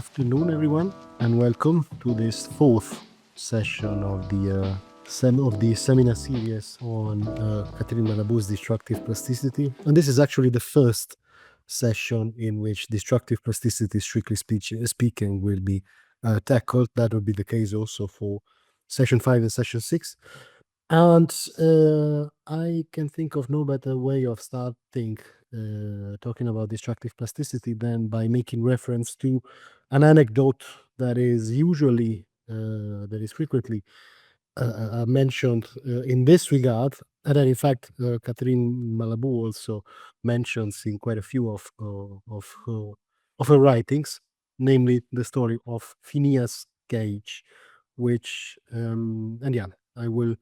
afternoon, everyone, and welcome to this fourth session of the seminar series on Catherine Malabou's destructive plasticity. And this is actually the first session in which destructive plasticity, strictly speaking, will be tackled. That will be the case also for session 5 and session 6. And I can think of no better way of starting talking about destructive plasticity than by making reference to an anecdote that is frequently mentioned in this regard, and that in fact Catherine Malabou also mentions in quite a few of her writings, namely the story of Phineas Gage, which and yeah, I will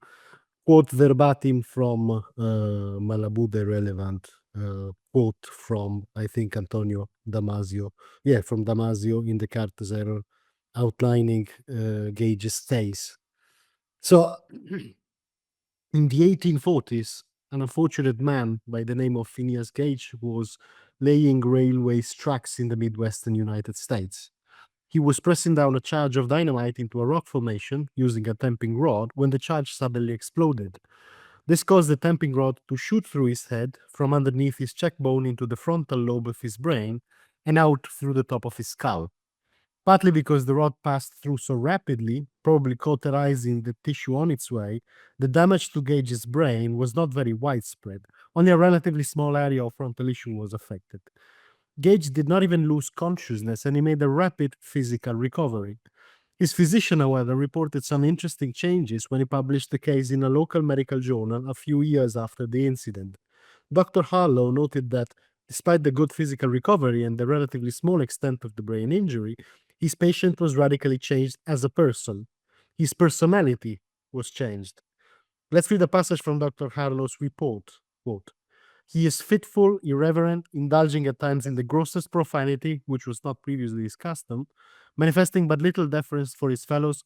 quote verbatim from Malabou, the relevant quote from, I think, Antonio Damasio. Yeah, from Damasio in the Descartes' Error, outlining Gage's case. So, in the 1840s, an unfortunate man by the name of Phineas Gage was laying railway tracks in the Midwestern United States. He was pressing down a charge of dynamite into a rock formation using a tamping rod when the charge suddenly exploded. This caused the tamping rod to shoot through his head from underneath his cheekbone into the frontal lobe of his brain and out through the top of his skull. Partly because the rod passed through so rapidly, probably cauterizing the tissue on its way, the damage to Gage's brain was not very widespread. Only a relatively small area of frontal tissue was affected. Gage did not even lose consciousness, and he made a rapid physical recovery. His physician, however, reported some interesting changes when he published the case in a local medical journal a few years after the incident. Dr. Harlow noted that despite the good physical recovery and the relatively small extent of the brain injury, his patient was radically changed as a person. His personality was changed. Let's read a passage from Dr. Harlow's report. Quote, "He is fitful, irreverent, indulging at times in the grossest profanity, which was not previously his custom, manifesting but little deference for his fellows.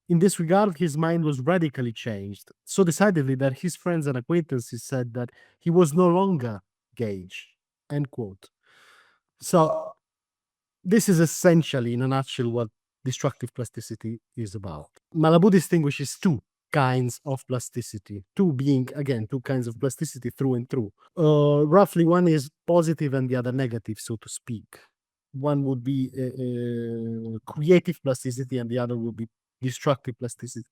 In this regard, his mind was radically changed, so decidedly that his friends and acquaintances said that he was no longer Gage." End quote. So this is essentially, in a nutshell, what destructive plasticity is about. Malabou distinguishes two kinds of plasticity, two being, again, two kinds of plasticity through and through. Roughly, one is positive and the other negative, so to speak. One would be creative plasticity and the other would be destructive plasticity.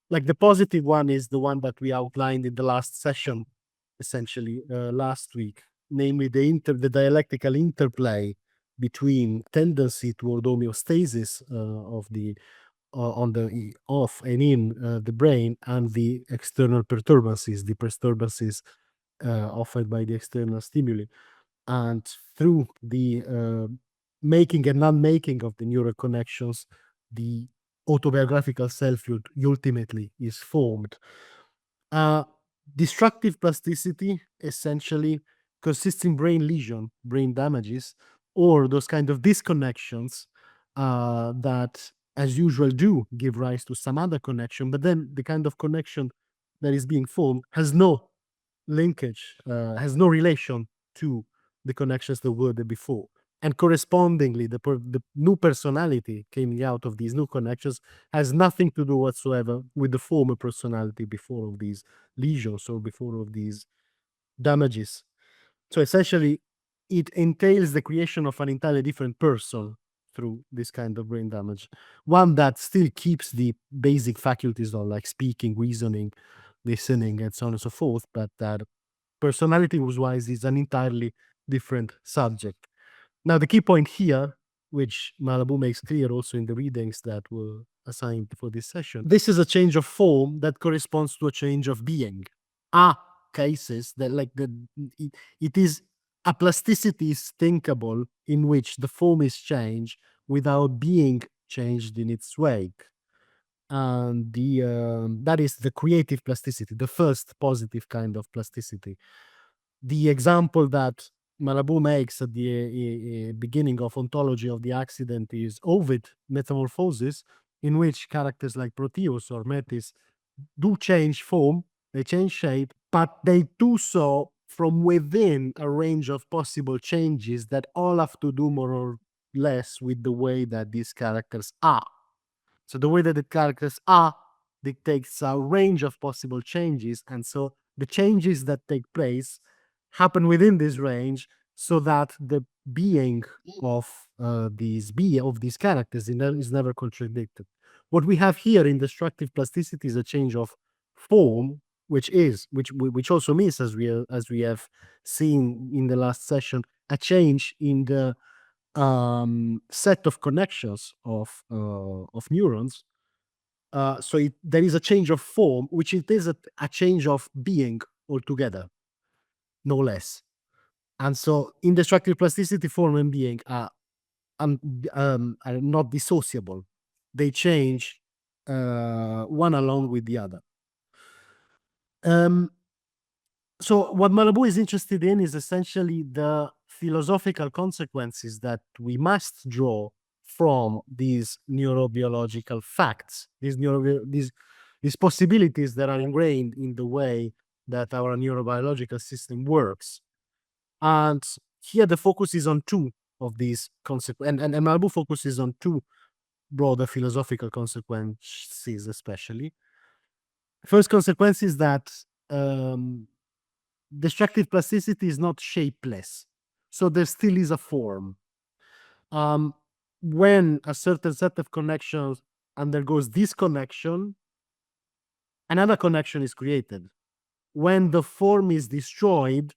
Like the positive one is the one that we outlined in the last session, essentially last week, namely the dialectical interplay between tendency toward homeostasis of the on the off and in the brain and the external perturbances, the disturbances offered by the external stimuli. And through the making and non-making of the neural connections, the autobiographical self ultimately is formed. Destructive plasticity essentially consists in brain lesion, brain damages, or those kind of disconnections that, as usual, do give rise to some other connection, but then the kind of connection that is being formed has no linkage, has no relation to the connections that were there before. And correspondingly, the new personality coming out of these new connections has nothing to do whatsoever with the former personality before of these lesions or before of these damages. So essentially, it entails the creation of an entirely different person through this kind of brain damage. One that still keeps the basic faculties of like speaking, reasoning, listening, and so on and so forth, but that personality-wise is an entirely different subject. Now, the key point here, which Malabou makes clear also in the readings that were assigned for this session, this is a change of form that corresponds to a change of being. Cases that it is a plasticity is thinkable in which the form is changed without being changed in its wake. And that is the creative plasticity, the first positive kind of plasticity. The example that Malabou makes at the beginning of Ontology of the Accident is Ovid Metamorphosis, in which characters like Proteus or Metis do change form, they change shape, but they do so from within a range of possible changes that all have to do more or less with the way that these characters are. So the way that the characters are dictates a range of possible changes, and so the changes that take place happen within this range, so that the being of these characters is never contradicted. What we have here in destructive plasticity is a change of form, which also means, as we have seen in the last session, a change in the set of connections of neurons. There is a change of form, which it is a change of being altogether, no less. And so in destructive plasticity, form and being are not dissociable. They change one along with the other. So what Malabou is interested in is essentially the philosophical consequences that we must draw from these neurobiological facts, these possibilities that are ingrained in the way that our neurobiological system works. And here the focus is on two of these consequences, and Malabou focuses on two broader philosophical consequences, especially. First consequence is that destructive plasticity is not shapeless. So there still is a form. When a certain set of connections undergoes disconnection, another connection is created. When the form is destroyed,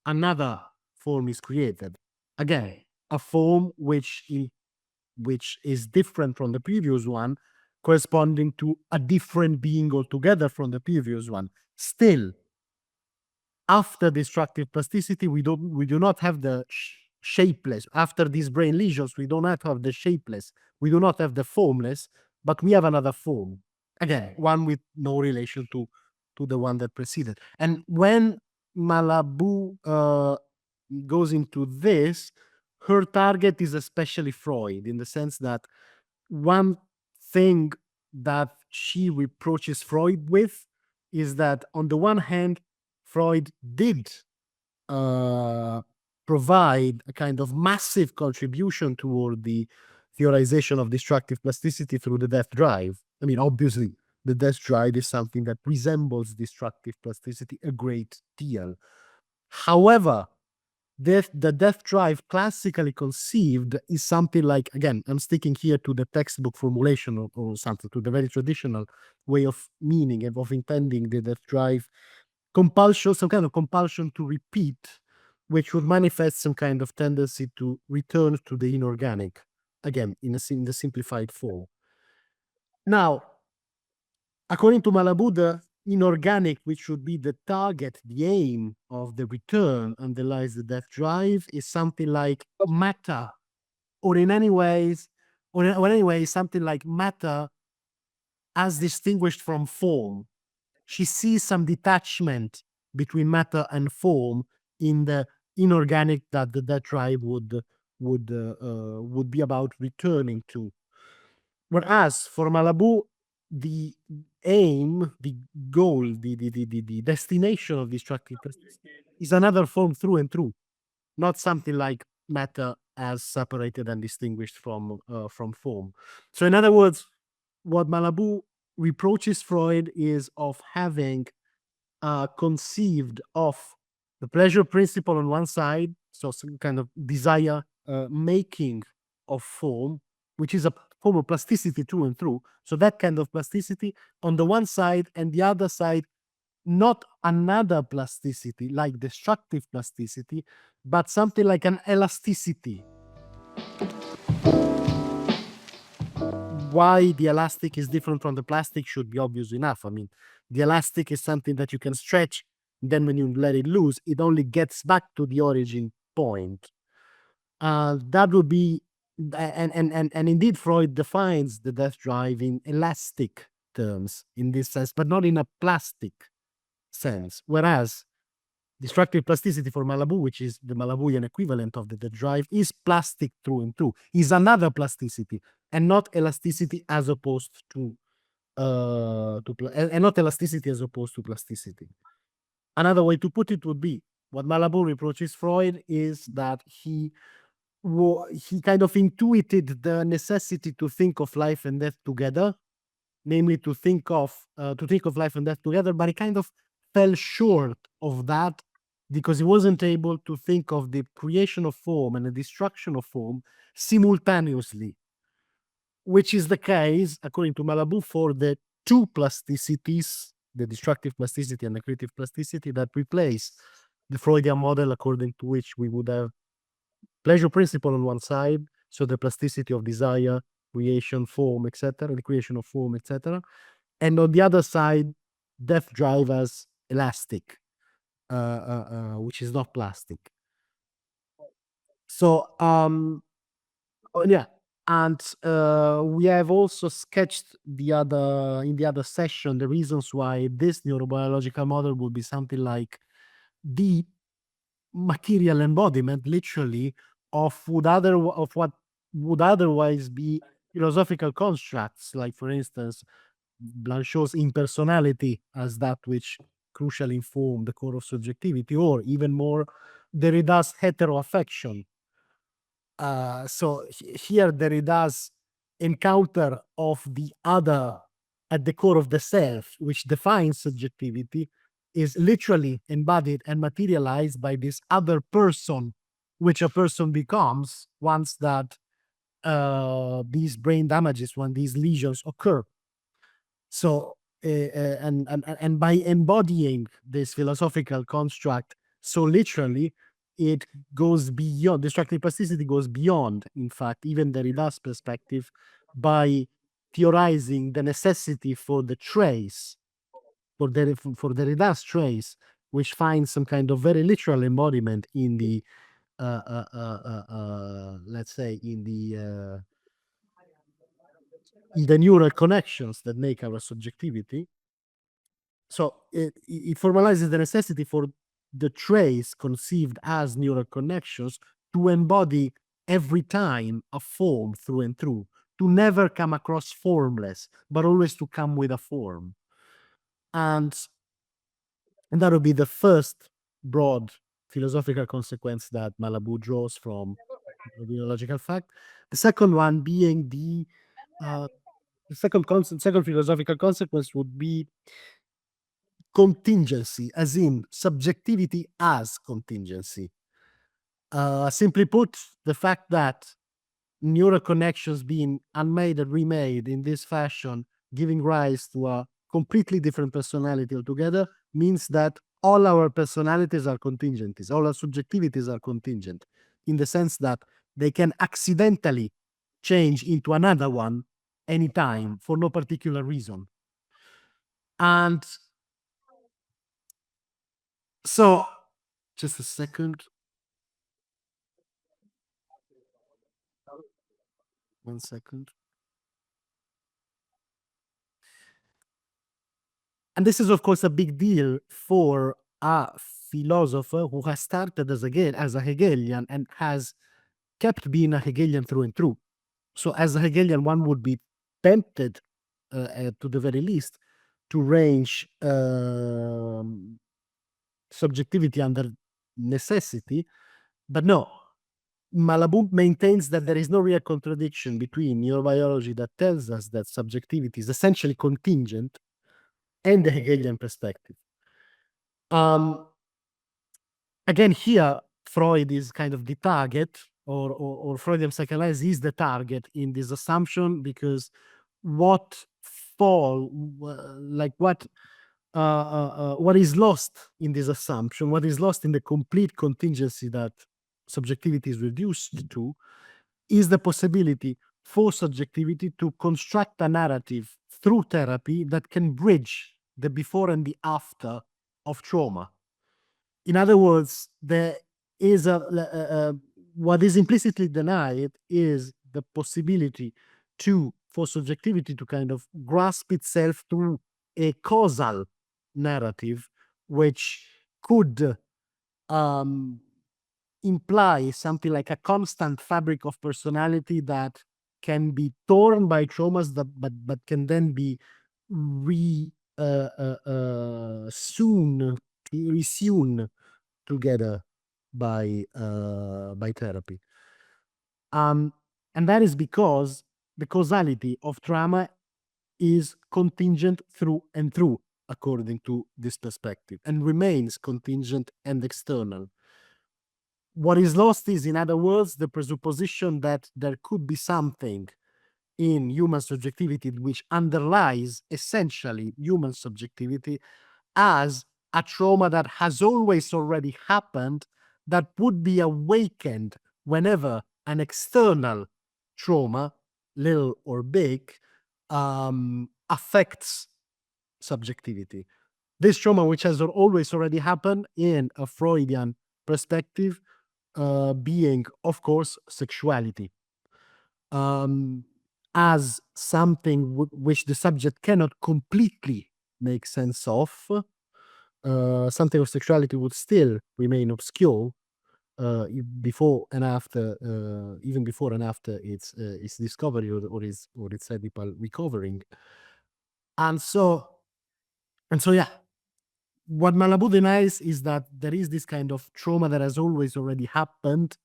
another form is created. Again, a form which is different from the previous one, corresponding to a different being altogether from the previous one. Still, after destructive plasticity, we do not have the shapeless. After these brain lesions, we do not have the shapeless. We do not have the formless, but we have another form. Again, one with no relation to the one that preceded. And when Malabou goes into this, her target is especially Freud, in the sense that one thing that she reproaches Freud with is that, on the one hand, Freud did provide a kind of massive contribution toward the theorization of destructive plasticity through the death drive. I mean, obviously, the death drive is something that resembles destructive plasticity a great deal. However, the death drive classically conceived is something like, again, I'm sticking here to the textbook formulation or something, to the very traditional way of meaning and of intending the death drive, compulsion, some kind of compulsion to repeat, which would manifest some kind of tendency to return to the inorganic, again, in the simplified form. Now, according to Malabou, the inorganic, which should be the target, the aim of the return underlies the death drive, is something like matter, or in any ways, or anyway, something like matter as distinguished from form. She sees some detachment between matter and form in the inorganic that the death drive would be about returning to. Whereas for Malabou, the aim, the goal, the destination of destructive plasticity is another form through and through, not something like matter as separated and distinguished from form. So, in other words, what Malabou reproaches Freud is of having conceived of the pleasure principle on one side, so some kind of desire making of form, which is a form of plasticity through and through. So that kind of plasticity on the one side, and the other side, not another plasticity like destructive plasticity, but something like an elasticity. Why the elastic is different from the plastic should be obvious enough. I mean, the elastic is something that you can stretch, then when you let it loose, it only gets back to the origin point. That would be, and indeed, Freud defines the death drive in elastic terms in this sense, but not in a plastic sense. Whereas destructive plasticity for Malabou, which is the Malabouian equivalent of the death drive, is plastic through and through, is another plasticity, and not elasticity as opposed to and not elasticity as opposed to plasticity. Another way to put it would be, what Malabou reproaches Freud is that he he kind of intuited the necessity to think of life and death together, namely to think of life and death together, but he kind of fell short of that because he wasn't able to think of the creation of form and the destruction of form simultaneously, which is the case, according to Malabou, for the two plasticities, the destructive plasticity and the creative plasticity, that replace the Freudian model, according to which we would have pleasure principle on one side, so the plasticity of desire, creation, form, etc., the creation of form, etc., and on the other side, death drive as elastic, which is not plastic. So, yeah, and we have also sketched in the other session the reasons why this neurobiological model would be something like the material embodiment, literally, of what would otherwise be philosophical constructs, like, for instance, Blanchot's impersonality as that which crucially inform the core of subjectivity, or even more, Derrida's heteroaffection. So here Derrida's encounter of the other at the core of the self, which defines subjectivity, is literally embodied and materialized by this other person, which a person becomes once that these brain damages, when these lesions occur. So, and by embodying this philosophical construct so literally, it goes beyond, destructive plasticity goes beyond, in fact, even Derrida's perspective, by theorizing the necessity for the trace, for Derrida's trace, which finds some kind of very literal embodiment in the, let's say, in the neural connections that make our subjectivity. So it formalizes the necessity for the trace conceived as neural connections to embody every time a form through and through, to never come across formless, but always to come with a form. And that would be the first broad philosophical consequence that Malabou draws from the biological fact. The second one being uh, second philosophical consequence would be contingency, as in subjectivity as contingency. Simply put, the fact that neural connections being unmade and remade in this fashion, giving rise to a completely different personality altogether, means that all our personalities are contingencies, all our subjectivities are contingent, in the sense that they can accidentally change into another one anytime for no particular reason. And so, just a second. One second. And this is, of course, a big deal for a philosopher who has started as a Hegelian and has kept being a Hegelian through and through. So, as a Hegelian, one would be tempted, to the very least, to range subjectivity under necessity, but no. Malabou maintains that there is no real contradiction between neurobiology that tells us that subjectivity is essentially contingent and the Hegelian perspective. Um, Again, here, Freud is kind of the target, or Freudian psychoanalysis is the target in this assumption, because what like what is lost in this assumption, what is lost in the complete contingency that subjectivity is reduced to, is the possibility for subjectivity to construct a narrative through therapy that can bridge the before and the after of trauma. In other words, there is what is implicitly denied is the possibility for subjectivity to kind of grasp itself through a causal narrative, which could um, imply something like a constant fabric of personality that can be torn by traumas, but can then be re soon resewn together by therapy. Um, and that is because the causality of trauma is contingent through and through, according to this perspective, and remains contingent and external. What is lost is, in other words, the presupposition that there could be something in human subjectivity which underlies essentially human subjectivity as a trauma that has always already happened, that would be awakened whenever an external trauma, little or big, affects subjectivity. This trauma, which has always already happened in a Freudian perspective, being, of course, sexuality, um, as something which the subject cannot completely make sense of. Something of sexuality would still remain obscure before and after, even before and after its discovery or its edible recovering. And so, yeah, what Malabou denies is that there is this kind of trauma that has always already happened,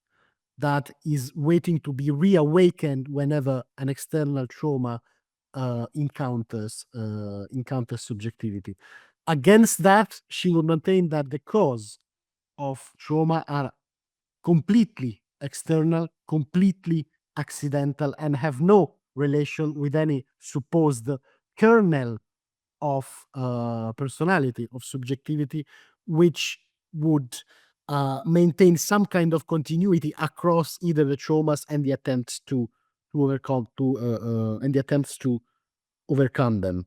that is waiting to be reawakened whenever an external trauma encounters subjectivity. Against that, she would maintain that the cause of trauma are completely external, completely accidental, and have no relation with any supposed kernel of personality, of subjectivity, which would maintain some kind of continuity across either the traumas and the attempts to overcome to and the attempts to overcome them.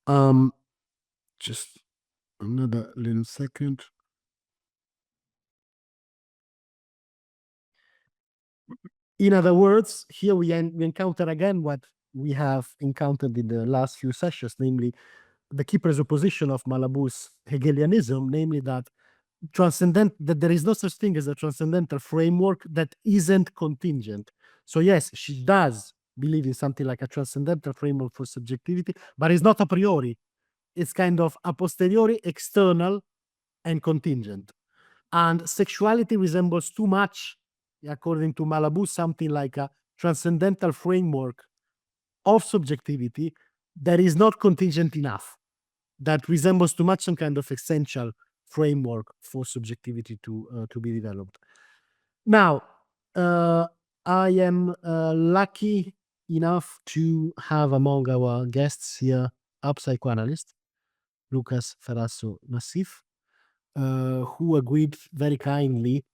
Um, just another little second. In other words, here we encounter again what we have encountered in the last few sessions, namely the key presupposition of Malabou's Hegelianism, namely that that there is no such thing as a transcendental framework that isn't contingent. So yes, she does believe in something like a transcendental framework for subjectivity, but it's not a priori. It's kind of a posteriori, external, and contingent. And sexuality resembles too much, according to Malabou, something like a transcendental framework of subjectivity that is not contingent enough, that resembles too much some kind of essential framework for subjectivity to be developed. Now, I am lucky enough to have among our guests here a psychoanalyst, Lucas Ferrasso Nassif, who agreed very kindly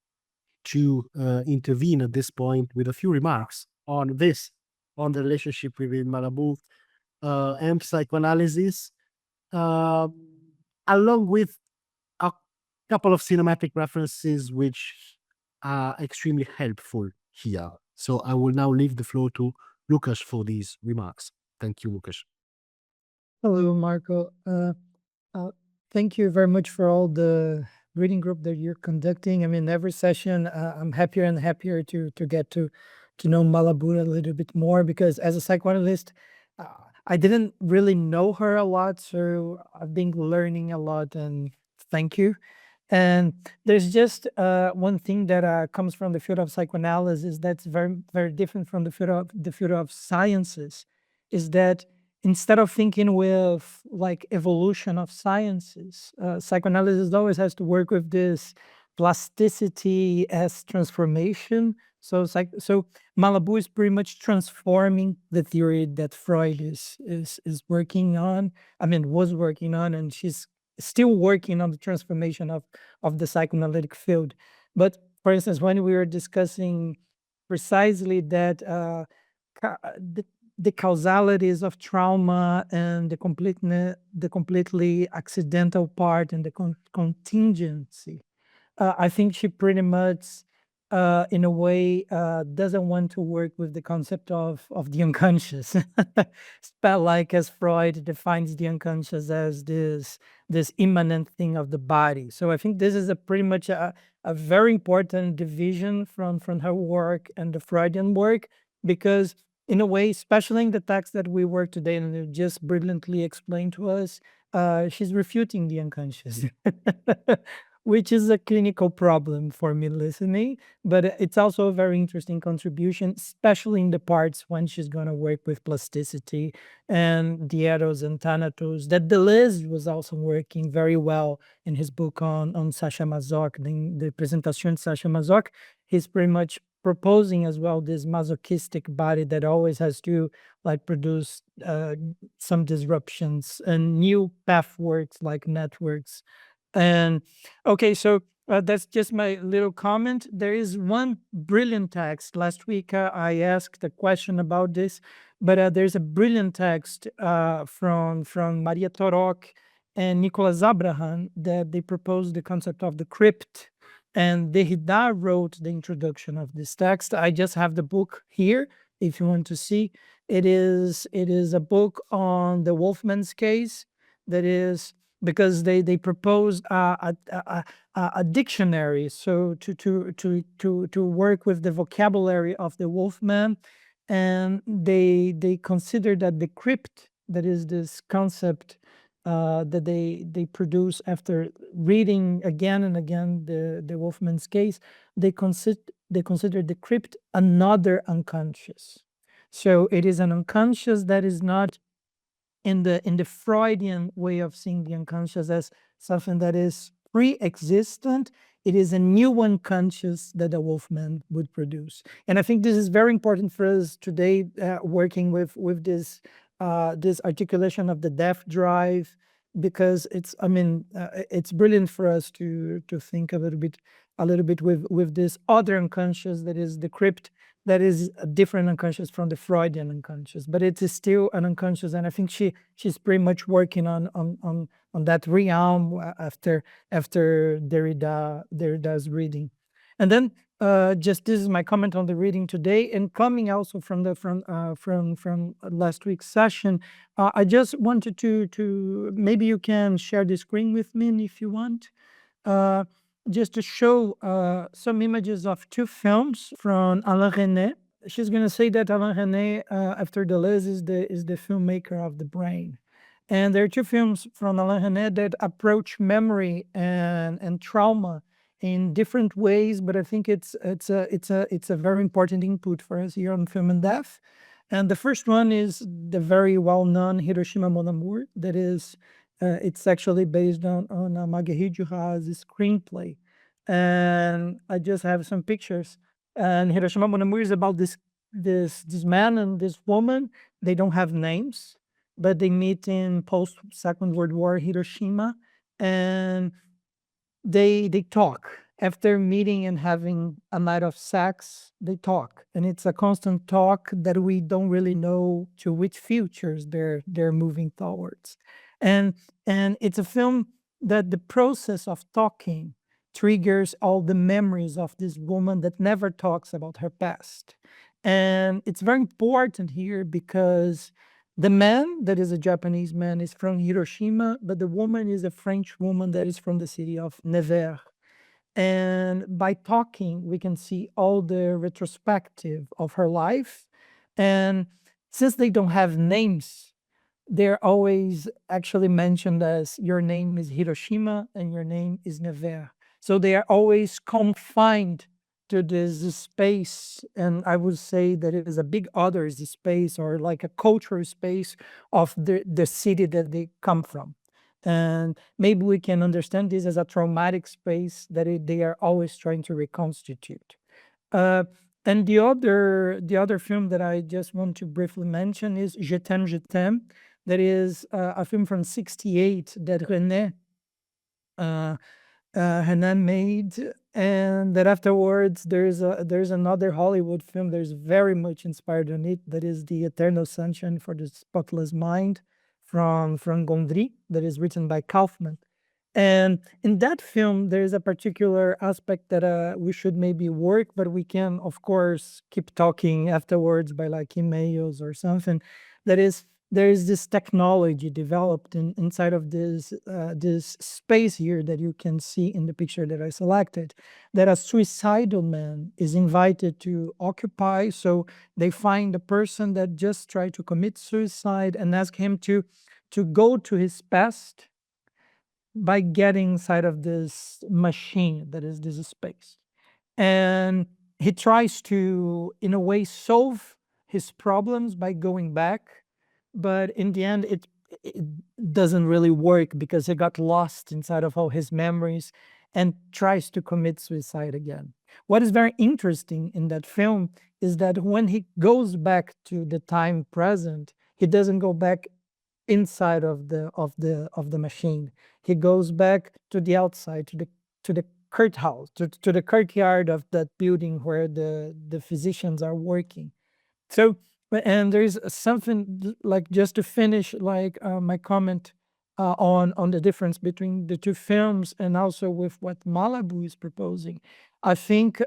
to intervene at this point with a few remarks on this, on the relationship between Malabou and psychoanalysis, uh, along with a couple of cinematic references which are extremely helpful here. So I will now leave the floor to Lucas for these remarks. Thank you, Lucas. Hello, Marco. Uh, Thank you very much for all the reading group that you're conducting. I mean, every session, I'm happier and happier to get to know Malabou a little bit more, because as a psychoanalyst, uh, I didn't really know her a lot, so I've been learning a lot. And thank you. And there's just one thing that comes from the field of psychoanalysis that's very, very different from the field of sciences, is that instead of thinking with like evolution of sciences, psychoanalysis always has to work with this plasticity as transformation. So Malabou is pretty much transforming the theory that Freud is working on. I mean, was working on, and she's still working on the transformation of the psychoanalytic field. But for instance, when we were discussing precisely that the causalities of trauma and the completely accidental part and the contingency, I think she pretty much, in a way, doesn't want to work with the concept of the unconscious. Spell like as Freud defines the unconscious as this immanent thing of the body. So I think this is a pretty much a very important division from her work and the Freudian work, because in a way, especially in the text that we work today and you just brilliantly explained to us, she's refuting the unconscious. which is a clinical problem for me listening, but it's also a very interesting contribution, especially in the parts when she's going to work with plasticity and the eros and thanatos, that Deleuze was also working very well in his book on Sacha Masoch, the presentation of Sacha Masoch. He's pretty much proposing as well this masochistic body that always has to like produce some disruptions and new pathworks like networks. And okay, so that's just my little comment. There is one brilliant text. Last week I asked a question about this, but there's a brilliant text from Maria Torok and Nicolas Abraham that they proposed the concept of the crypt. And Derrida wrote the introduction of this text. I just have the book here if you want to see. It is a book on the Wolfman's case. That is because they proposed a dictionary, so to work with the vocabulary of the Wolfman, and they consider that the crypt, that is this concept that they produce after reading again and again the Wolfman's case, they consider the crypt another unconscious. So it is an unconscious that is not in the Freudian way of seeing the unconscious as something that is pre-existent. It is a new unconscious that a Wolfman would produce, and I think this is very important for us today, working with this articulation of the death drive, because it's brilliant for us to think a little bit with this other unconscious that is the crypt, that is a different unconscious from the Freudian unconscious, but it is still an unconscious, and I think she's pretty much working on that realm after Derrida's reading. And then just this is my comment on the reading today, and coming also from last week's session. I just wanted to maybe you can share the screen with me if you want. Uh, just to show some images of two films from Alain René. She's going to say that Alain René, after Deleuze, is the filmmaker of the brain. And there are two films from Alain René that approach memory and trauma in different ways, but I think it's a very important input for us here on Film and Death. And the first one is the very well-known Hiroshima Mon Amour, that is it's actually based on Marguerite Duras' screenplay. And I just have some pictures. And Hiroshima Mon Amour is about this man and this woman. They don't have names, but they meet in post Second World War Hiroshima, and they talk after meeting and having a night of sex. They talk, and it's a constant talk that we don't really know to which futures they're moving towards. And it's a film that the process of talking triggers all the memories of this woman that never talks about her past. And it's very important here because the man, that is a Japanese man, is from Hiroshima, but the woman is a French woman that is from the city of Nevers. And by talking, we can see all the retrospective of her life. And since they don't have names, they're always actually mentioned as your name is Hiroshima and your name is Nevers. So they are always confined to this space. And I would say that it is a big others space, or like a cultural space of the city that they come from. And maybe we can understand this as a traumatic space that they are always trying to reconstitute. Uh, and the other film that I just want to briefly mention is Je t'aime, je t'aime. That is a film from '68 that uh, René made, and that afterwards there's another Hollywood film that is very much inspired on it. That is The Eternal Sunshine for the Spotless Mind from Gondry, that is written by Kaufman. And in that film, there is a particular aspect that we should maybe work, but we can, of course, keep talking afterwards by like emails or something. That is, there is this technology developed inside of this space here that you can see in the picture that I selected, that a suicidal man is invited to occupy. So they find a person that just tried to commit suicide and ask him to go to his past, by getting inside of this machine that is this space. And he tries to, in a way, solve his problems by going back, but in the end, it doesn't really work because he got lost inside of all his memories and tries to commit suicide again. What is very interesting in that film is that when he goes back to the time present, he doesn't go back inside of the machine. He goes back to the outside, to the courthouse, to the courtyard of that building where the physicians are working. So, and there's something like, just to finish, like my comment on the difference between the two films and also with what Malabou is proposing. I think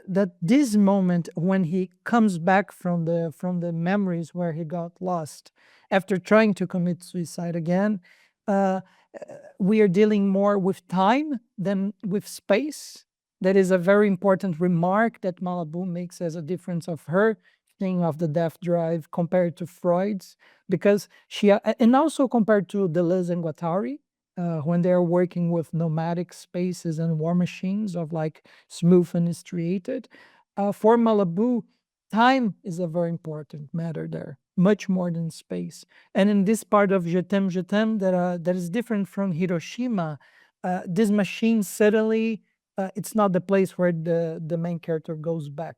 that this moment when he comes back from the memories where he got lost after trying to commit suicide again, uh, we are dealing more with time than with space. That is a very important remark that Malabou makes as a difference of her thing of the death drive compared to Freud's, because and also compared to Deleuze and Guattari, when they're working with nomadic spaces and war machines of like smooth and striated. For Malabou, time is a very important matter there, much more than space. And in this part of Je t'aime, that is different from Hiroshima, this machine suddenly, it's not the place where the main character goes back.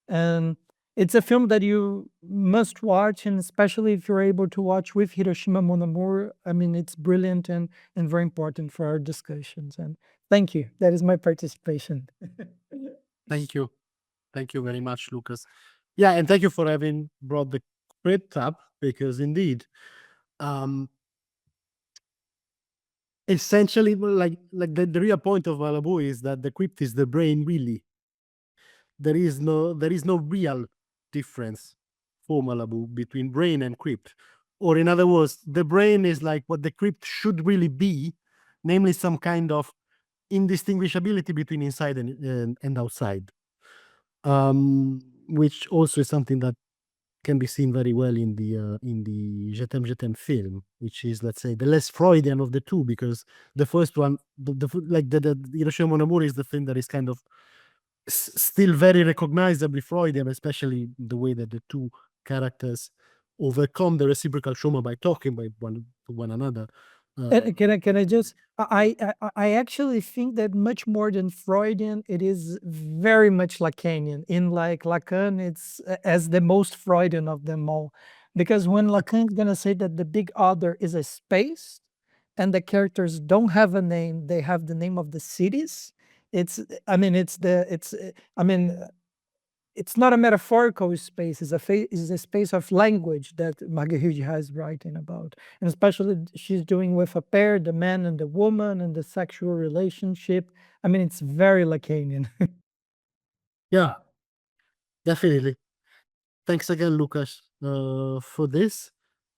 And it's a film that you must watch, and especially if you're able to watch with Hiroshima Mon Amour. I mean, it's brilliant and very important for our discussions. And thank you. That is my participation. Thank you. Thank you very much, Lucas. Yeah, and thank you for having brought the crypt up, because indeed, um, essentially, well, like the real point of Malabou is that the crypt is the brain. Really, there is no real difference for Malabou between brain and crypt, or in other words, the brain is like what the crypt should really be, namely some kind of indistinguishability between inside and outside, which also is something that can be seen very well in the Je t'aime film, which is, let's say, the less Freudian of the two, because the first one, like the Hiroshima Mon Amour is the thing that is kind of still very recognizably Freudian, especially the way that the two characters overcome the reciprocal trauma by talking by one to one another. Can I just I actually think that much more than Freudian, it is very much Lacanian. In like Lacan, it's as the most Freudian of them all, because when Lacan's gonna say that the big other is a space, and the characters don't have a name, they have the name of the cities. It's I mean it's the it's I mean it's not a metaphorical space, it's a space of language that Marguerite has writing about. And especially she's doing with a pair, the man and the woman, and the sexual relationship. I mean, it's very Lacanian. Yeah, definitely. Thanks again, Lucas, for this.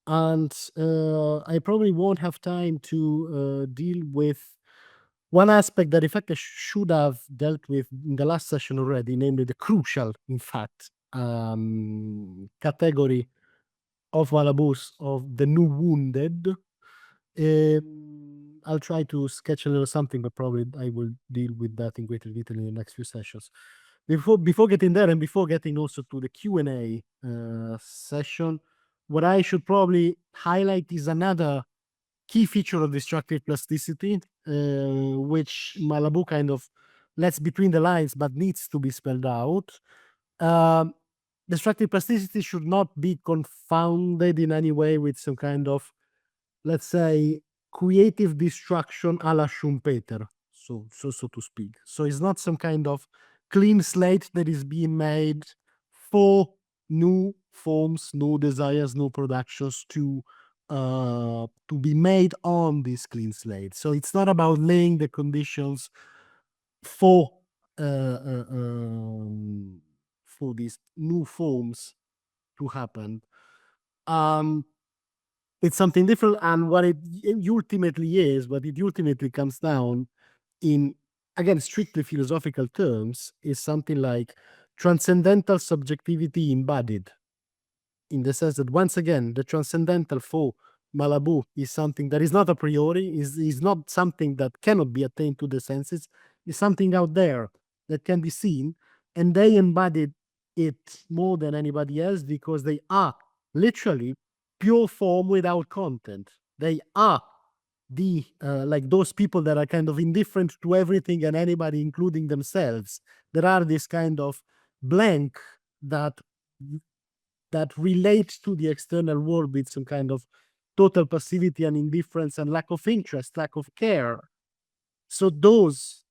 And I probably won't have time to deal with one aspect that, in fact, I should have dealt with in the last session already, namely the crucial, in fact, category of Malabus of the new wounded. I'll try to sketch a little something, but probably I will deal with that in greater detail in the next few sessions. Before getting there, and before getting also to the Q&A session, what I should probably highlight is another key feature of destructive plasticity, which Malabou kind of lets between the lines but needs to be spelled out. Um, Destructive plasticity should not be confounded in any way with some kind of, let's say, creative destruction a la Schumpeter, so to speak. So it's not some kind of clean slate that is being made for new forms, new desires, new productions to be made on this clean slate. So it's not about laying the conditions for uh, uh, um, for these new forms to happen. Um, it's something different, and what it ultimately is, what it ultimately comes down in, again, strictly philosophical terms, is something like transcendental subjectivity embodied, in the sense that, once again, the transcendental for Malabou is something that is not a priori, is not something that cannot be attained to the senses, is something out there that can be seen, and they embodied it more than anybody else because they are literally pure form without content. They are the like those people that are kind of indifferent to everything and anybody, including themselves. There are this kind of blank that relate to the external world with some kind of total passivity and indifference and lack of interest, lack of care. So those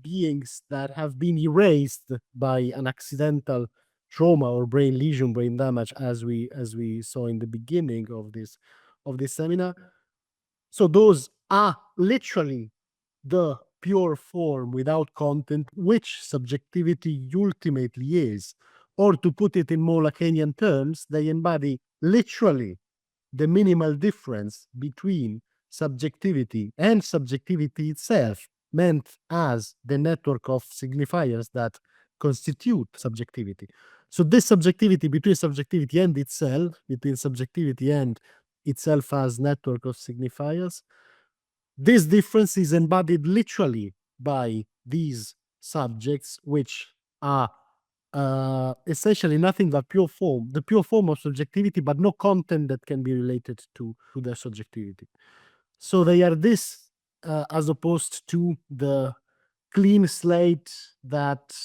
beings that have been erased by an accidental trauma or brain lesion, brain damage, as we saw in the beginning of this seminar. So those are literally the pure form without content, which subjectivity ultimately is. Or to put it in more Lacanian terms, they embody literally the minimal difference between subjectivity and subjectivity itself, meant as the network of signifiers that constitute subjectivity. So this subjectivity between subjectivity and itself, between subjectivity and itself as network of signifiers, this difference is embodied literally by these subjects, which are essentially nothing but pure form, the pure form of subjectivity, but no content that can be related to their subjectivity. So they are this, as opposed to the clean slate that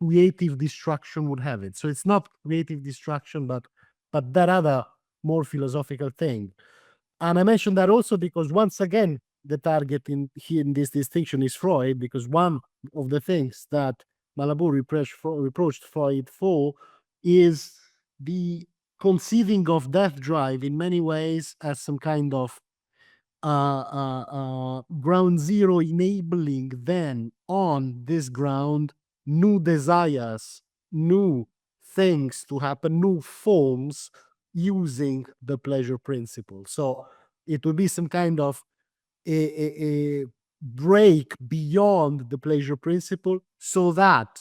creative destruction would have it. So it's not creative destruction, but that other more philosophical thing. And I mentioned that also because once again, the target in here in this distinction is Freud, because one of the things that Malabou reproached Freud for is the conceiving of death drive in many ways as some kind of ground zero, enabling then on this ground new desires, new things to happen, new forms using the pleasure principle. So it would be some kind of a break beyond the pleasure principle so that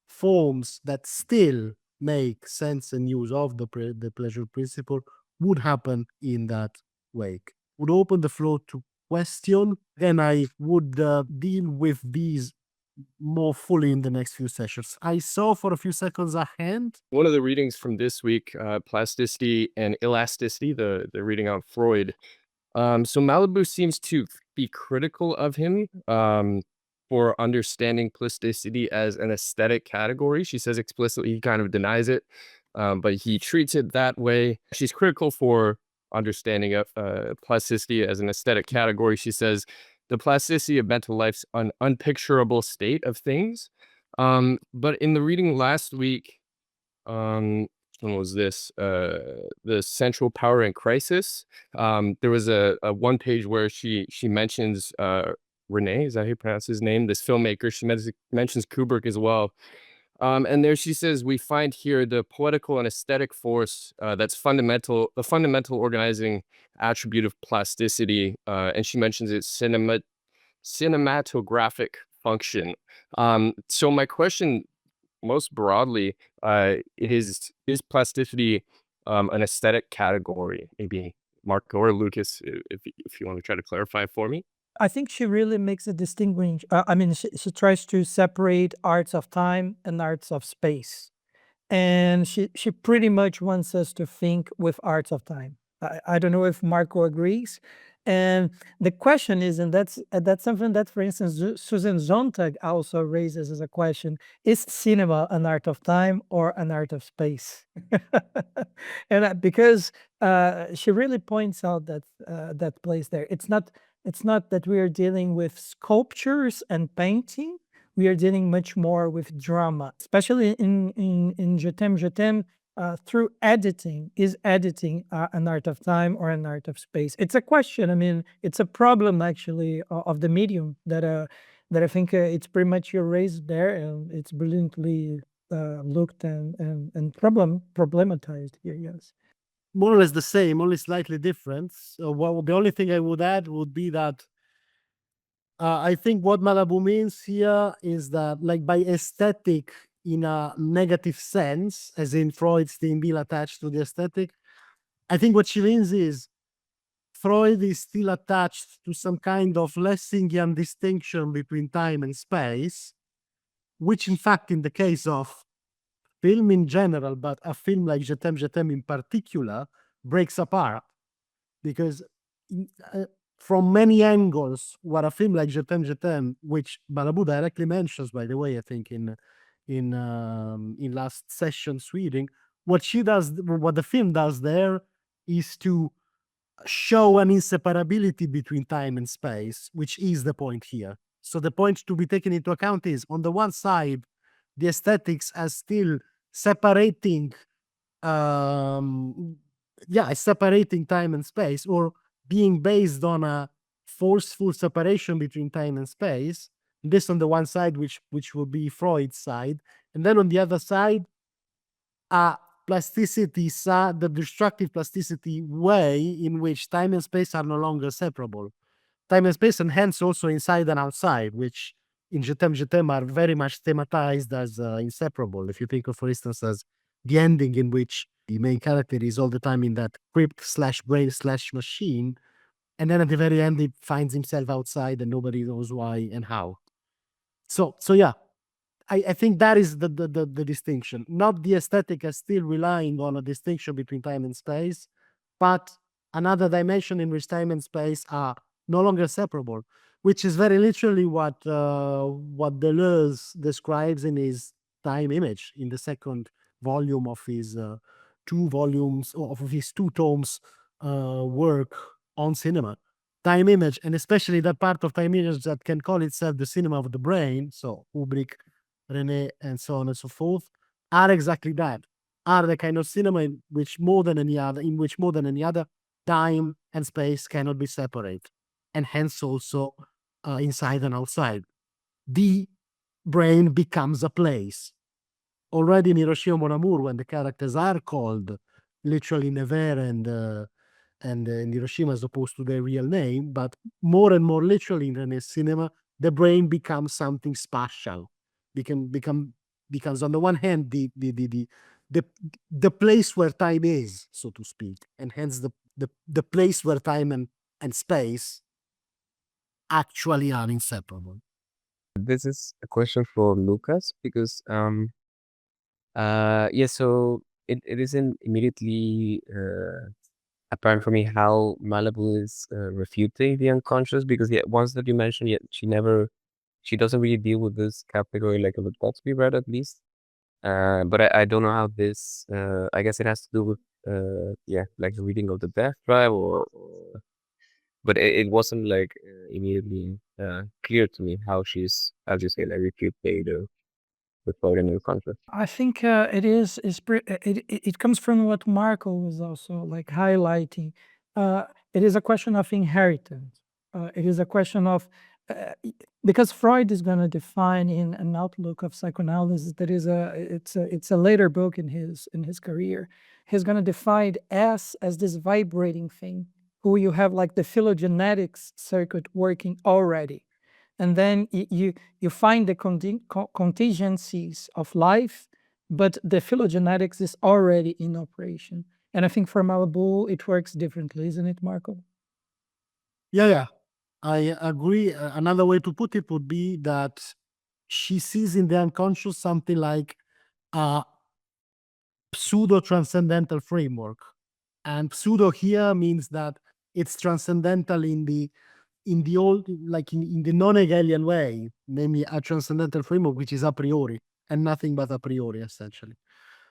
forms that still make sense and use of the pleasure principle would happen in that wake. Would open the floor to question, then I would deal with these more fully in the next few sessions. I saw for a few seconds a hand. One of the readings from this week, Plasticity and Elasticity, the reading on Freud. So Malibu seems to be critical of him for understanding plasticity as an aesthetic category. She says explicitly he kind of denies it, but he treats it that way. She's critical for understanding plasticity as an aesthetic category. She says the plasticity of mental life's an unpicturable state of things. But in the reading last week, which one was this? The Central Power and Crisis. There was a one page where she mentions Renee, is that how you pronounce his name? This filmmaker. She mentions Kubrick as well. And there she says, we find here the poetical and aesthetic force that's fundamental, the fundamental organizing attribute of plasticity. And she mentions its cinematographic function. So my question most broadly is plasticity an aesthetic category? Maybe Marco or Lucas, if you want to try to clarify for me. I think she really makes a distinguish. I mean, she tries to separate arts of time and arts of space, and she pretty much wants us to think with arts of time. I don't know if Marco agrees. And the question is, and that's something that, for instance, Susan Sontag also raises as a question: is cinema an art of time or an art of space? And because she really points out that that place there, it's not that we are dealing with sculptures and painting. We are dealing much more with drama, especially in Je t'aime, Je t'aime, through editing. Is editing an art of time or an art of space? It's a question. I mean, it's a problem actually of the medium that I think it's pretty much raised there, and it's brilliantly looked and problematized here. Yes. More or less the same, only slightly different. So the only thing I would add would be that I think what Malabou means here is that, like, by aesthetic in a negative sense, as in Freud's theme being attached to the aesthetic, I think what she means is Freud is still attached to some kind of Lessinghian distinction between time and space, which in fact, in the case of film in general, but a film like Je t'aime in particular, breaks apart. Because from many angles, what a film like Je t'aime, which Malabou directly mentions, by the way, I think in last session's reading, what the film does there is to show an inseparability between time and space, which is the point here. So the point to be taken into account is, on the one side, the aesthetics as still separating separating time and space, or being based on a forceful separation between time and space. This on the one side, which will be Freud's side, and then on the other side, a plasticity, the destructive plasticity way in which time and space are no longer separable. Time and space, and hence also inside and outside, which in Je t'aime are very much thematized as inseparable. If you think of, for instance, as the ending in which the main character is all the time in that crypt slash brain slash machine, and then at the very end he finds himself outside and nobody knows why and how. So yeah, I think that is the distinction. Not the aesthetic as still relying on a distinction between time and space, but another dimension in which time and space are no longer separable, which is very literally what Deleuze describes in his time image, in the second volume of his two volumes of his two tomes work on cinema. Time image, and especially that part of time image that can call itself the cinema of the brain, so Kubrick, René, and so on and so forth, are exactly that. Are the kind of cinema in which more than any other, time and space cannot be separated, and hence also inside and outside. The brain becomes a place. Already in Hiroshima Mon Amour, when the characters are called literally Nevers and in Hiroshima as opposed to their real name, but more and more literally in René's cinema, the brain becomes something spatial. Becomes on the one hand the the place where time is, so to speak, and hence the place where time and space actually are inseparable. This is a question for Lucas because so it isn't immediately apparent for me how Malibu is refuting the unconscious, because once that you mentioned, she doesn't really deal with this category like it would ought to be read, at least. But I don't know how this I guess it has to do with like the reading of the Death Drive, but it wasn't like immediately clear to me how she's, as you say, like refuting the Freud and the unconscious. I think it comes from what Marco was also like highlighting. It is a question of inheritance. It is a question of because Freud is going to define in an outlook of psychoanalysis that is it's a later book in his career. He's going to define S as this vibrating thing, who you have like the phylogenetics circuit working already, and then you find the contingencies of life, but the phylogenetics is already in operation. And I think for Malabou it works differently, isn't it, Marco? Yeah, I agree. Another way to put it would be that she sees in the unconscious something like a pseudo transcendental framework, and pseudo here means that it's transcendental in the old, like in the non-Hegelian way, namely a transcendental framework which is a priori and nothing but a priori, essentially.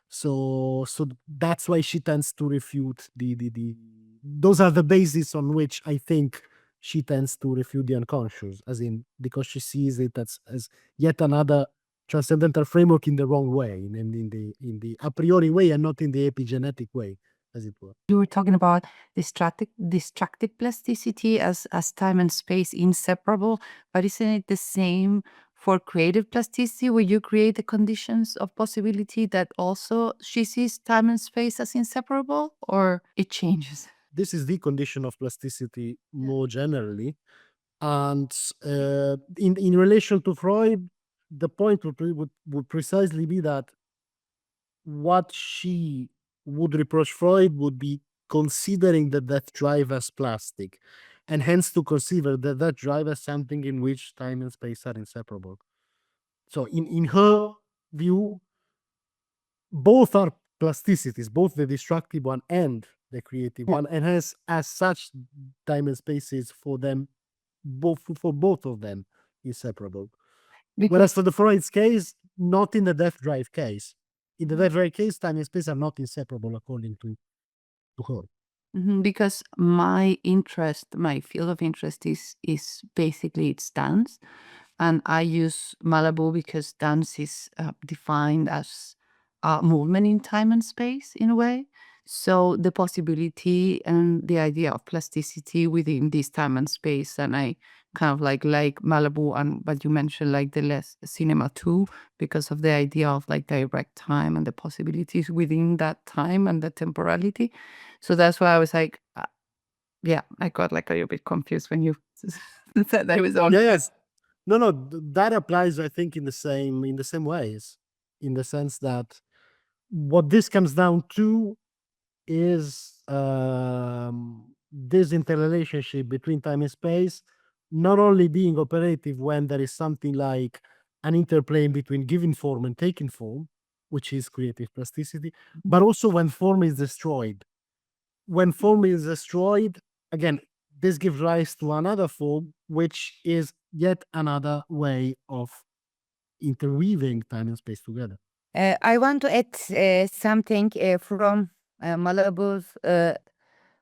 So that's why she tends to refute the those are the bases on which I think she tends to refute the unconscious, as in because she sees it as yet another transcendental framework in the wrong way, in the a priori way and not in the epigenetic way, as it were. You were talking about destructive plasticity as time and space inseparable, but isn't it the same for creative plasticity, where you create the conditions of possibility that also she sees time and space as inseparable, or it changes? This is the condition of plasticity more generally. And in relation to Freud, the point would precisely be that what she would reproach Freud would be considering that drive as plastic, and hence to consider that drive as something in which time and space are inseparable. So in her view, both are plasticities, both the destructive one and the creative one, and hence as such time and space is for them, for both of them, inseparable. Because Whereas for the Freud's case, not in the death drive case. In the death drive case, time and space are not inseparable according to her. because my interest, my field of interest is basically it's dance, and I use Malabou because dance is defined as a movement in time and space in a way. So the possibility and the idea of plasticity within this time and space, and I kind of like Malibu and what you mentioned, like the less cinema too, because of the idea of like direct time and the possibilities within that time and the temporality. So that's why I was like, yeah, I got like a little bit confused when you said I was on. Yes. No, that applies, I think, in the same ways, in the sense that what this comes down to is this interrelationship between time and space, not only being operative when there is something like an interplay between giving form and taking form, which is creative plasticity, but also when form is destroyed. When form is destroyed, again, this gives rise to another form, which is yet another way of interweaving time and space together. I want to add something from Malabou's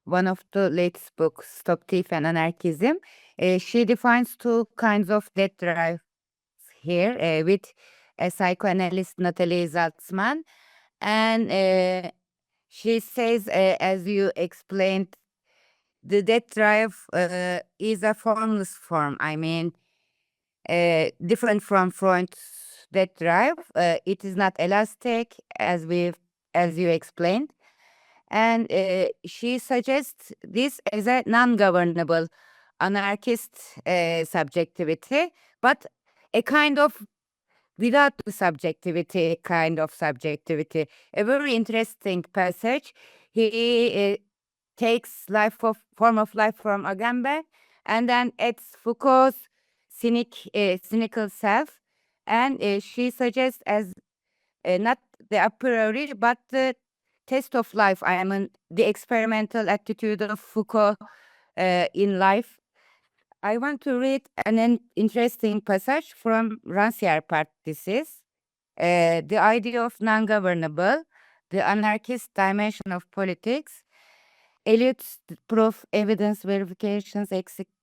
one of the latest books, Stop Thief and Anarchism. She defines two kinds of death drive here with a psychoanalyst, Natalie Zaltzman. And she says, as you explained, the death drive is a formless form. I mean, different from Freud's death drive. It is not elastic, as you explained. And she suggests this as a non-governable anarchist subjectivity, but a kind of without the subjectivity kind of subjectivity. A very interesting passage. He takes form of life from Agamben, and then it's Foucault's cynical self, and she suggests as not the a priori, but the test of life. I mean, the experimental attitude of Foucault in life. I want to read an interesting passage from Rancière Partices. The idea of non-governable, the anarchist dimension of politics, Eliot's proof evidence verifications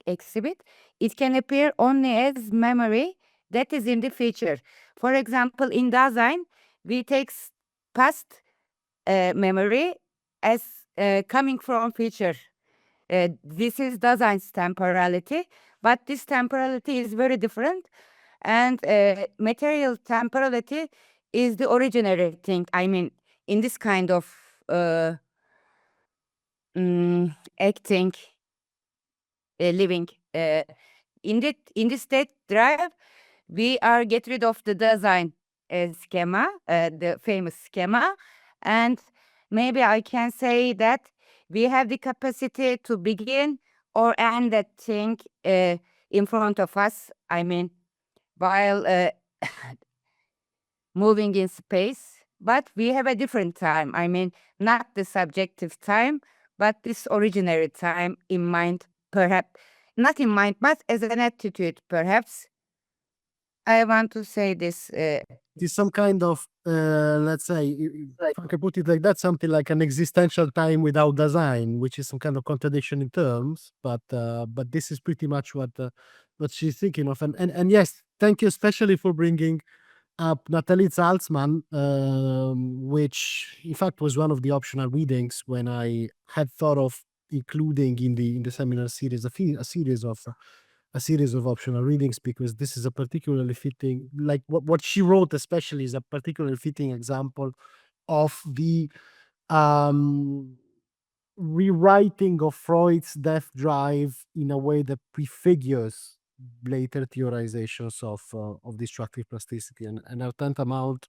exhibit, it can appear only as memory that is in the future. For example, in Dasein, we take past memory as coming from future. This is Dasein's temporality, but this temporality is very different. And material temporality is the originary thing. I mean, in this kind of acting, living, in this state drive, we are get rid of the design schema, the famous schema, and maybe I can say that we have the capacity to begin or end that thing in front of us. I mean, while moving in space, but we have a different time. I mean, not the subjective time, but this originary time in mind, perhaps not in mind, but as an attitude, perhaps. I want to say this. It is some kind of, let's say, if I can put it like that, something like an existential time without design, which is some kind of contradiction in terms. But this is pretty much what she's thinking of. And yes, thank you especially for bringing up Natalie Zaltzman, which in fact was one of the optional readings when I had thought of including in the seminar series a series of optional readings, because this is a particularly fitting, like what she wrote especially is a particularly fitting example of the rewriting of Freud's death drive in a way that prefigures later theorizations of destructive plasticity, and are tantamount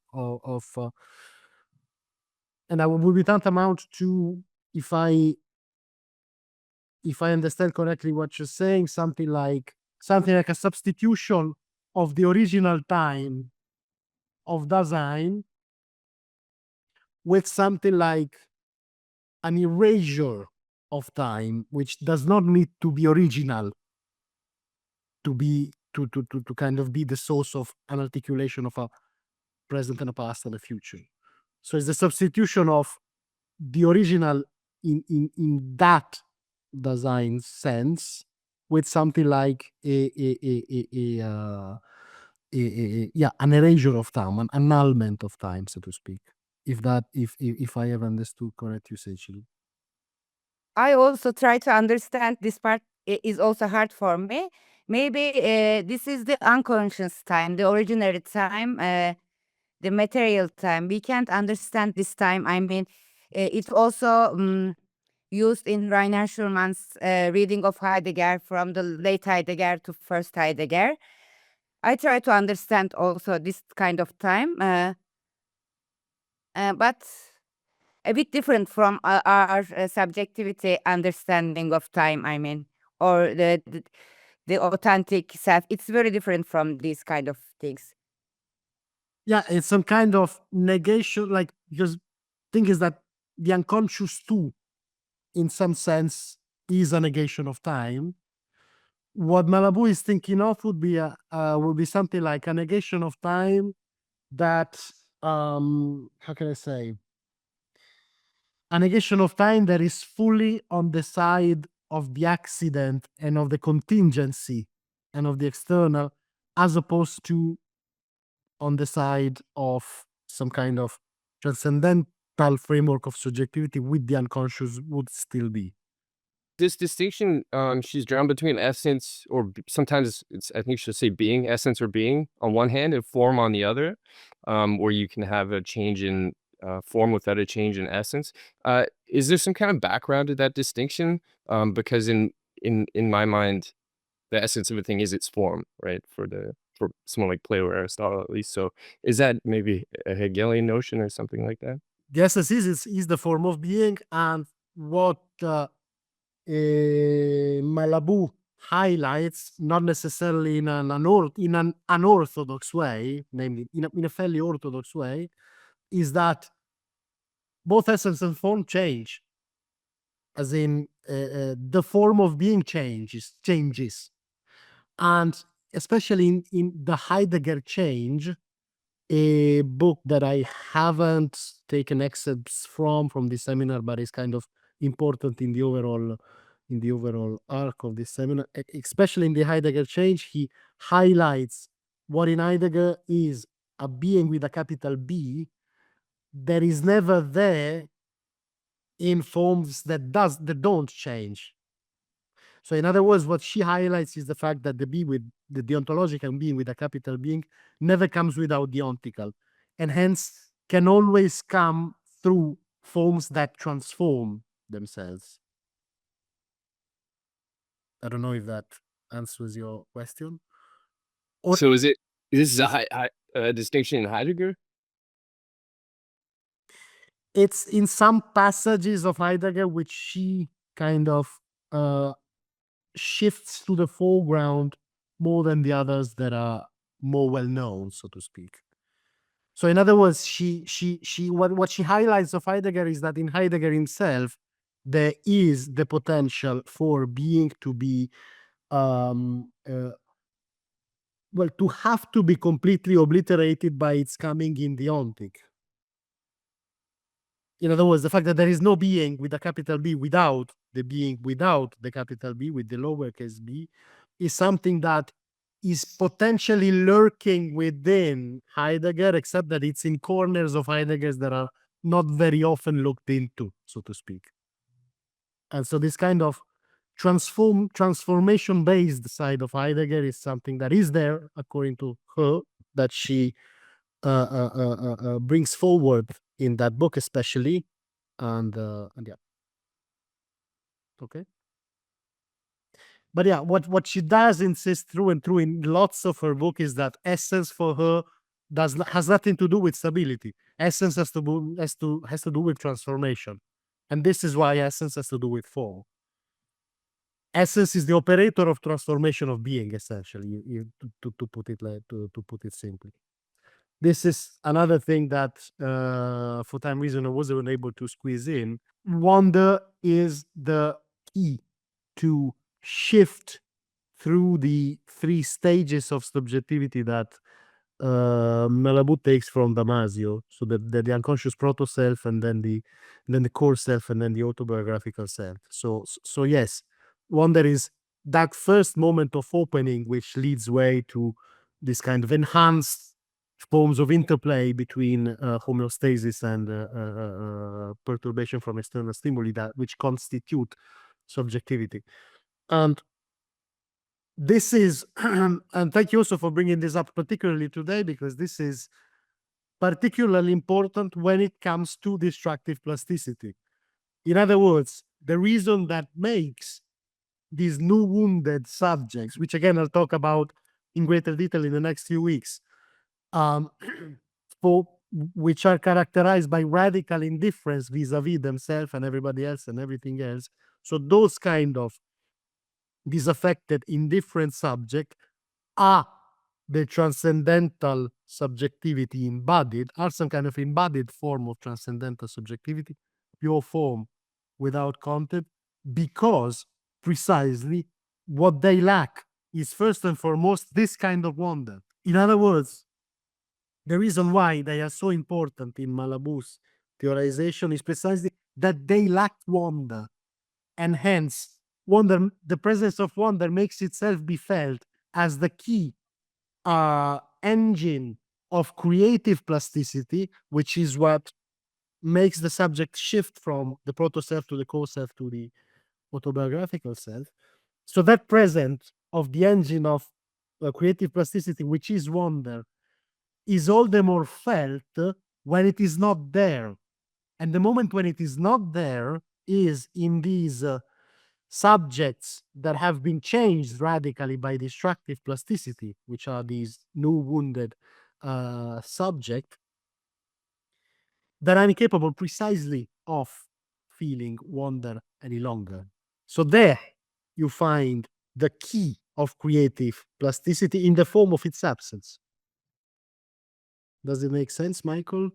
and I would be tantamount to if I understand correctly what you're saying, something like a substitution of the original time of Dasein with something like an erasure of time, which does not need to be original to be to kind of be the source of an articulation of a present and a past and a future. So it's the substitution of the original in that design sense with something like yeah, an erasure of time, an annulment of time, so to speak. If I have understood correct usage. I also try to understand this part is also hard for me. Maybe this is the unconscious time, the ordinary time, the material time. We can't understand this time. I mean, it's also used in Rainer Schumann's reading of Heidegger from the late Heidegger to first Heidegger. I try to understand also this kind of time, but a bit different from our subjectivity understanding of time, I mean, or the authentic self. It's very different from these kind of things. Yeah, it's some kind of negation, like, because thing is that the unconscious too, in some sense, is a negation of time. What Malabou is thinking of would be something like a negation of time that how can I say, a negation of time that is fully on the side of the accident and of the contingency and of the external, as opposed to on the side of some kind of transcendental framework of subjectivity with the unconscious would still be. This distinction she's drawn between essence or sometimes it's, I think she'll say being, essence or being on one hand and form on the other, where you can have a change in form without a change in essence. Is there some kind of background to that distinction? Because in my mind, the essence of a thing is its form, right? For someone like Plato or Aristotle, at least. So is that maybe a Hegelian notion or something like that? The essence is the form of being, and what Malabou highlights, not necessarily in an unorthodox way, namely in a fairly orthodox way, is that both essence and form change, as in the form of being changes, and especially in the Heidegger change, a book that I haven't taken excerpts from this seminar, but is kind of important in the overall arc of this seminar, especially in the Heidegger change. He highlights what in Heidegger is a being with a capital B that is never there in forms that don't change. So in other words, what she highlights is the fact that the deontological being with a capital being never comes without deontical, and hence can always come through forms that transform themselves. I don't know if that answers your question. So is this a distinction in Heidegger? It's in some passages of Heidegger which she kind of shifts to the foreground more than the others that are more well known, so to speak. So in other words, what she highlights of Heidegger is that in Heidegger himself, there is the potential for being to be to have to be completely obliterated by its coming in the ontic. In other words, the fact that there is no being with a capital B without the being without the capital B with the lowercase b is something that is potentially lurking within Heidegger, except that it's in corners of Heidegger that are not very often looked into, so to speak. And so this kind of transformation-based side of Heidegger is something that is there, according to her, that she brings forward in that book especially, and yeah. Okay. But yeah, what she does insist through and through in lots of her book is that essence for her has nothing to do with stability. Essence has to do with transformation, And this is why essence has to do with form. Essence is the operator of transformation of being, essentially, to put it to put it simply. This is another thing that, for time reason, I wasn't able to squeeze in. Wonder is the key to shift through the 3 stages of subjectivity that Malabou takes from Damasio. So the unconscious proto self, and then the core self, and then the autobiographical self. So yes, wonder is that first moment of opening which leads way to this kind of enhanced forms of interplay between homeostasis and perturbation from external stimuli, that which constitute subjectivity. And this is, and thank you also for bringing this up particularly today, because this is particularly important when it comes to destructive plasticity. In other words, the reason that makes these new wounded subjects, which again I'll talk about in greater detail in the next few weeks, for which are characterized by radical indifference vis-a-vis themselves and everybody else and everything else. So those kind of disaffected, indifferent subject are the transcendental subjectivity embodied, are some kind of embodied form of transcendental subjectivity, pure form without content, because precisely what they lack is first and foremost this kind of wonder. In other words, the reason why they are so important in Malabou's theorization is precisely that they lack wonder, and hence wonder, the presence of wonder makes itself be felt as the key engine of creative plasticity, which is what makes the subject shift from the proto-self to the co-self to the autobiographical self. So that presence of the engine of creative plasticity, which is wonder, is all the more felt when it is not there. And the moment when it is not there is in these subjects that have been changed radically by destructive plasticity, which are these new wounded subject that are incapable precisely of feeling wonder any longer. So there you find the key of creative plasticity in the form of its absence. Does it make sense, Michael?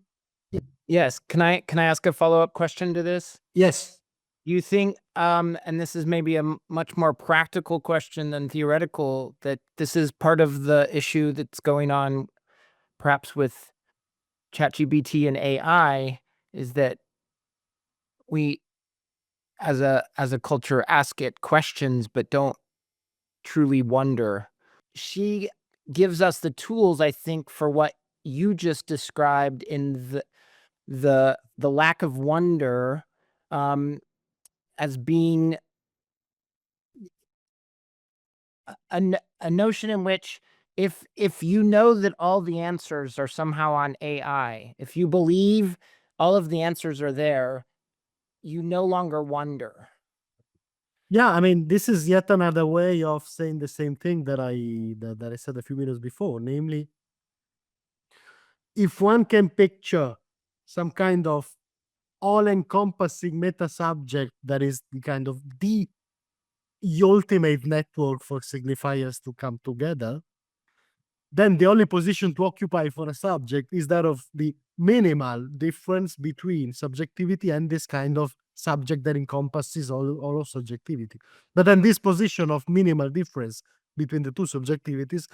Yes. Can I ask a follow-up question to this? Yes. You think, and this is maybe a much more practical question than theoretical, that this is part of the issue that's going on perhaps with ChatGPT and AI, is that we as a culture ask it questions but don't truly wonder. She gives us the tools, I think, for what you just described in the lack of wonder, as being a notion in which if you know that all the answers are somehow on AI, if you believe all of the answers are there, you no longer wonder. Yeah, I mean, this is yet another way of saying the same thing that I said a few minutes before, namely, if one can picture some kind of all-encompassing meta subject that is the kind of the ultimate network for signifiers to come together, then the only position to occupy for a subject is that of the minimal difference between subjectivity and this kind of subject that encompasses all of subjectivity. But then this position of minimal difference between the two subjectivities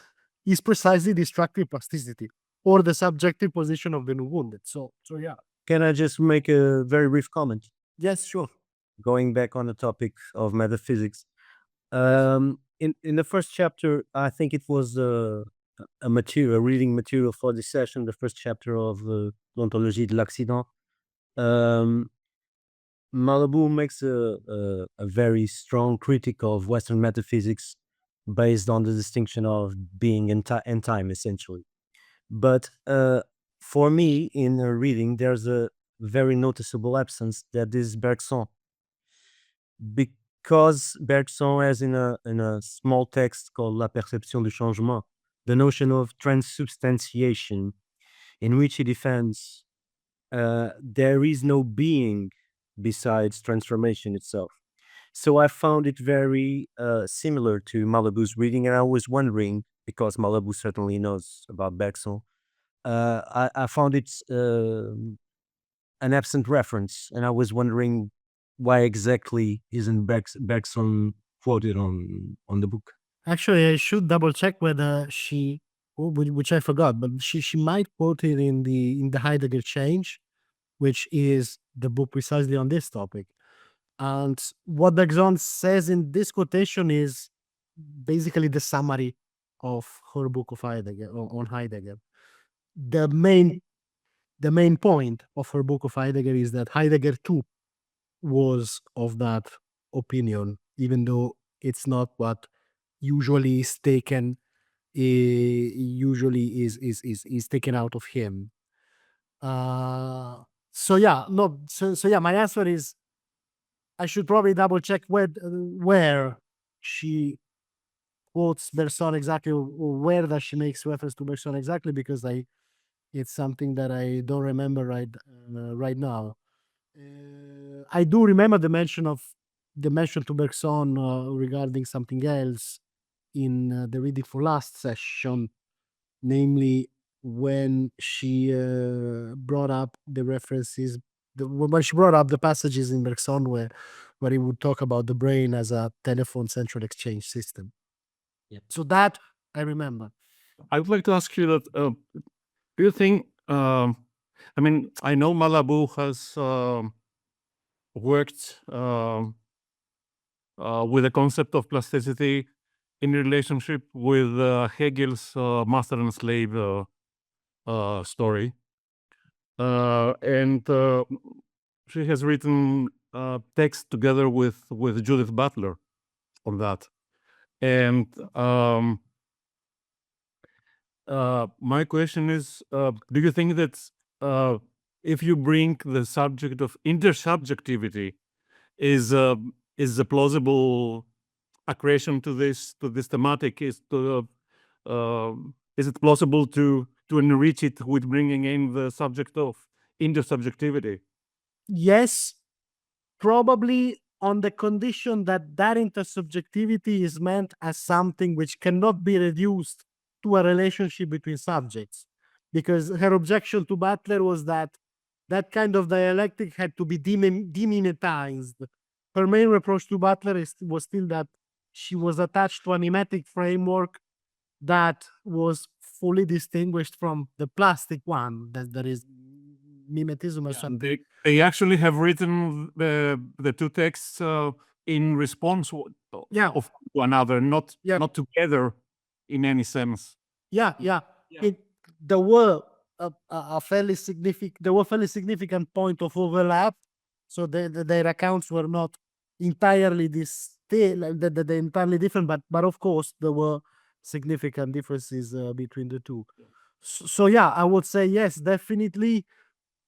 is precisely destructive plasticity, or the subjective position of the new wounded. So yeah. Can I just make a very brief comment? Yes, sure. Going back on the topic of metaphysics. In the first chapter, I think it was a reading material for this session, the first chapter of L'Ontologie de l'Accident. Malabou makes a very strong critique of Western metaphysics based on the distinction of being and time, essentially. But for me, in a reading, there's a very noticeable absence that is Bergson. Because Bergson has in a small text called La Perception du Changement, the notion of transubstantiation, in which he defends there is no being besides transformation itself. So I found it very similar to Malabou's reading, and I was wondering, because Malabou certainly knows about Bergson, I found it an absent reference, and I was wondering why exactly isn't Bergson quoted on the book. Actually, I should double check whether she, which I forgot, but she might quote it in the Heidegger Change, which is the book precisely on this topic. And what Bergson says in this quotation is basically the summary of her book of Heidegger on Heidegger. The main point of her book of Heidegger is that Heidegger too was of that opinion, even though it's not what usually is taken usually is taken out of him. So yeah, no, so yeah, my answer is I should probably double check where she quotes Bergson exactly, or where does she makes reference to Bergson exactly, because it's something that I don't remember right now. I do remember the mention to Bergson regarding something else in the reading for last session, namely when she brought up the references, when she brought up the passages in Bergson where he would talk about the brain as a telephone central exchange system. Yep. So that I remember. I would like to ask you that, do you think, I mean, I know Malabou has worked with the concept of plasticity in relationship with Hegel's master and slave story. And she has written text together with Judith Butler on that. And my question is, do you think that if you bring the subject of intersubjectivity is a plausible accretion to this thematic? Is it plausible to enrich it with bringing in the subject of intersubjectivity? Yes, probably on the condition that that intersubjectivity is meant as something which cannot be reduced to a relationship between subjects, because her objection to Butler was that that kind of dialectic had to be demimetized. Her main reproach to Butler was still that she was attached to a mimetic framework that was fully distinguished from the plastic one, that is mimetism or something. They actually have written the two texts in response Yeah. of one another, not Yeah. not together in any sense. Yeah. There were a fairly significant point of overlap, so their accounts were not entirely entirely different, but of course there were significant differences between the two. So yeah, I would say yes, definitely,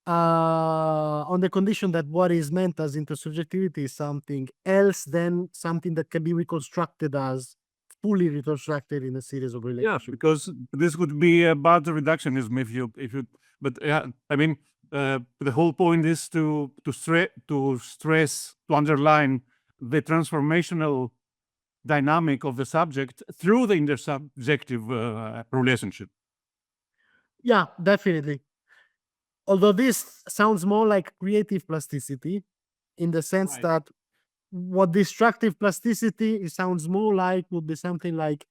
on the condition that what is meant as intersubjectivity is something else than something that can be reconstructed as fully reconstructed in a series of Yeah, relationships. because this would be a bad reductionism if you. But yeah, I mean, the whole point is to stress, to underline the transformational dynamic of the subject through the intersubjective relationship. Yeah, definitely. Although this sounds more like creative plasticity, in the sense Right. that what destructive plasticity it sounds more like would be something like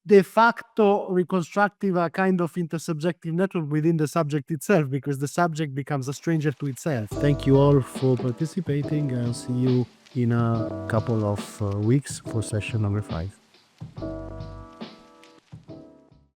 de facto reconstructive, a kind of intersubjective network within the subject itself, because the subject becomes a stranger to itself. Thank you all for participating, and see you in a couple of weeks for session number 5.